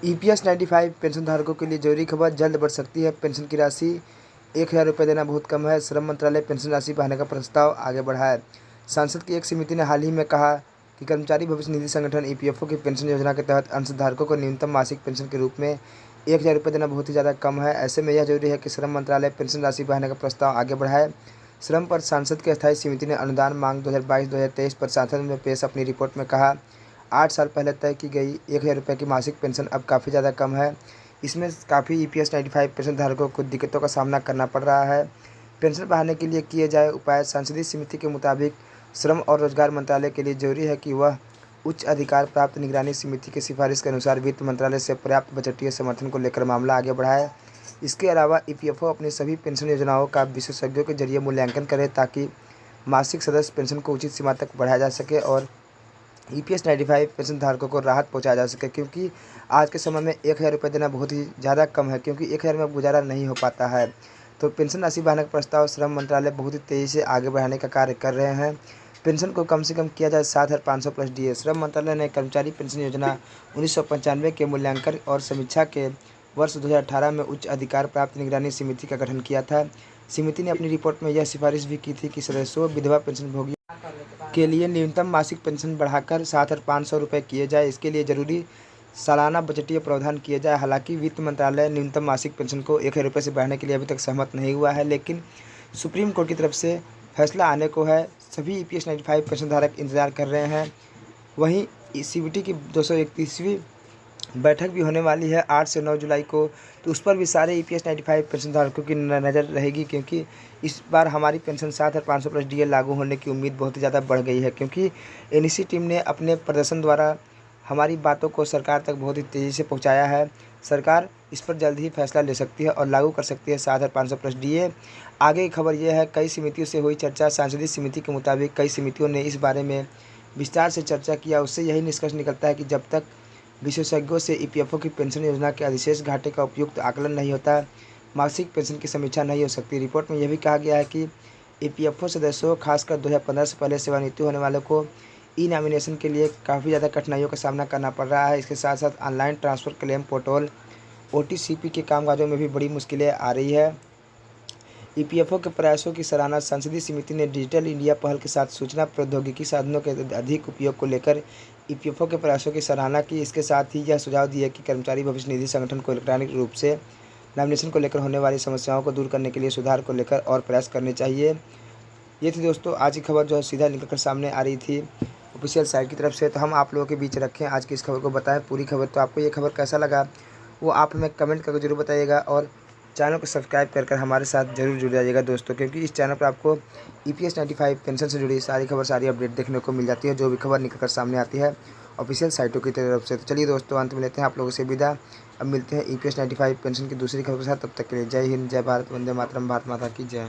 EPS 95 पेंशनधारकों के लिए जरूरी खबर, जल्द बढ़ सकती है पेंशन की राशि। 1,000 रुपये देना बहुत कम है। श्रम मंत्रालय पेंशन राशि बढ़ाने का प्रस्ताव आगे बढ़ा है। सांसद की एक समिति ने हाल ही में कहा कि कर्मचारी भविष्य निधि संगठन ईपीएफओ की पेंशन योजना के तहत अंशधारकों को न्यूनतम मासिक पेंशन के रूप में 1,000 रुपये देना बहुत ही ज़्यादा कम है। ऐसे में यह जरूरी है कि श्रम मंत्रालय पेंशन राशि बढ़ाने का प्रस्ताव आगे बढ़ाए। श्रम पर सांसद की अस्थायी समिति ने अनुदान मांग 2022-2023 पर संसद में पेश अपनी रिपोर्ट में कहा, 8 साल पहले तय की गई 1,000 रुपये की मासिक पेंशन अब काफ़ी ज़्यादा कम है। इसमें काफ़ी ईपीएस 95 पेंशन धारकों को दिक्कतों का सामना करना पड़ रहा है। पेंशन बढ़ाने के लिए किए जाए उपाय। संसदीय समिति के मुताबिक श्रम और रोजगार मंत्रालय के लिए जरूरी है कि वह उच्च अधिकार प्राप्त निगरानी समिति की सिफारिश के अनुसार वित्त मंत्रालय से पर्याप्त बजटीय समर्थन को लेकर मामला आगे बढ़ाए। इसके अलावा ईपीएफओ अपनी सभी पेंशन योजनाओं का विशेषज्ञों के जरिए मूल्यांकन करे ताकि मासिक सदस्य पेंशन को उचित सीमा तक बढ़ाया जा सके और ईपीएस 95 पेंशन धारकों को राहत पहुंचाया जा सके, क्योंकि आज के समय में 1,000 रुपये देना बहुत ही ज़्यादा कम है, क्योंकि 1,000 में अब गुजारा नहीं हो पाता है। तो पेंशन राशि बढ़ाने का प्रस्ताव श्रम मंत्रालय बहुत ही तेज़ी से आगे बढ़ाने का कार्य कर रहे हैं। पेंशन को कम से कम किया जाए 7,500 प्लस डीए। श्रम मंत्रालय ने कर्मचारी पेंशन योजना 1995 के मूल्यांकन और समीक्षा के वर्ष 2018 में उच्च अधिकार प्राप्त निगरानी समिति का गठन किया था। समिति ने अपनी रिपोर्ट में यह सिफारिश भी की थी कि सदस्यों विधवा पेंशनभोगी के लिए न्यूनतम मासिक पेंशन बढ़ाकर 7,500 रुपये किए जाए। इसके लिए जरूरी सालाना बजटीय प्रावधान किए जाए। हालांकि वित्त मंत्रालय न्यूनतम मासिक पेंशन को 1,000 रुपये से बढ़ाने के लिए अभी तक सहमत नहीं हुआ है, लेकिन सुप्रीम कोर्ट की तरफ से फैसला आने को है। सभी ईपीएस 95 पेंशन धारक इंतजार कर रहे हैं। वहीं सीबीटी की 231वीं बैठक भी होने वाली है 8 से 9 जुलाई को, तो उस पर भी सारे ईपीएस 95 पेंशन धारकों की नज़र रहेगी, क्योंकि इस बार हमारी पेंशन 7,500 प्लस डीए लागू होने की उम्मीद बहुत ही ज़्यादा बढ़ गई है, क्योंकि एनईसी टीम ने अपने प्रदर्शन द्वारा हमारी बातों को सरकार तक बहुत ही तेज़ी से पहुंचाया है। सरकार इस पर जल्द ही फैसला ले सकती है और लागू कर सकती है 7,500 प्लस डीए। आगे की खबर यह है, कई समितियों से हुई चर्चा। संसदीय समिति के मुताबिक कई समितियों ने इस बारे में विस्तार से चर्चा किया। उससे यही निष्कर्ष निकलता है कि जब तक विशेषज्ञों से ईपीएफओ की पेंशन योजना के अधिशेष घाटे का उपयुक्त आकलन नहीं होता, मासिक पेंशन की समीक्षा नहीं हो सकती। रिपोर्ट में यह भी कहा गया है कि ईपीएफओ सदस्यों, खासकर 2015 से पहले सेवानिवृत्ति होने वालों को ई नॉमिनेशन के लिए काफ़ी ज़्यादा कठिनाइयों का सामना करना पड़ रहा है। इसके साथ साथ ऑनलाइन ट्रांसफ़र क्लेम पोर्टल ओटीसीपी के कामकाजों में भी बड़ी मुश्किलें आ रही है। ईपीएफओ के प्रयासों की सराहना संसदीय समिति ने डिजिटल इंडिया पहल के साथ सूचना प्रौद्योगिकी साधनों के अधिक उपयोग को लेकर ईपीएफओ के प्रयासों की सराहना की। इसके साथ ही यह सुझाव दिया कि कर्मचारी भविष्य निधि संगठन को इलेक्ट्रॉनिक रूप से नॉमिनेशन को लेकर होने वाली समस्याओं को दूर करने के लिए सुधार को लेकर और प्रयास करने चाहिए। ये थी दोस्तों आज की खबर जो सीधा निकल कर सामने आ रही थी ऑफिशियल साइट की तरफ से। तो हम आप लोगों के बीच रखें आज की इस खबर को, बताएं पूरी खबर। तो आपको ये खबर कैसा लगा वो आप हमें कमेंट करके जरूर बताइएगा और चैनल को सब्सक्राइब कर हमारे साथ जरूर जुड़ जाइएगा दोस्तों, क्योंकि इस चैनल पर आपको ईपीएस 95 पेंशन से जुड़ी सारी खबर, सारी अपडेट देखने को मिल जाती है, जो भी खबर निकल कर सामने आती है ऑफिशियल साइटों की तरफ से। तो चलिए दोस्तों, अंत में लेते हैं आप लोगों से विदा। अब मिलते हैं ईपीएस 95 पेंशन की दूसरी खबर के साथ। तब तक के लिए जय हिंद, जय भारत, वंदे मातरम, भारत माता की जय।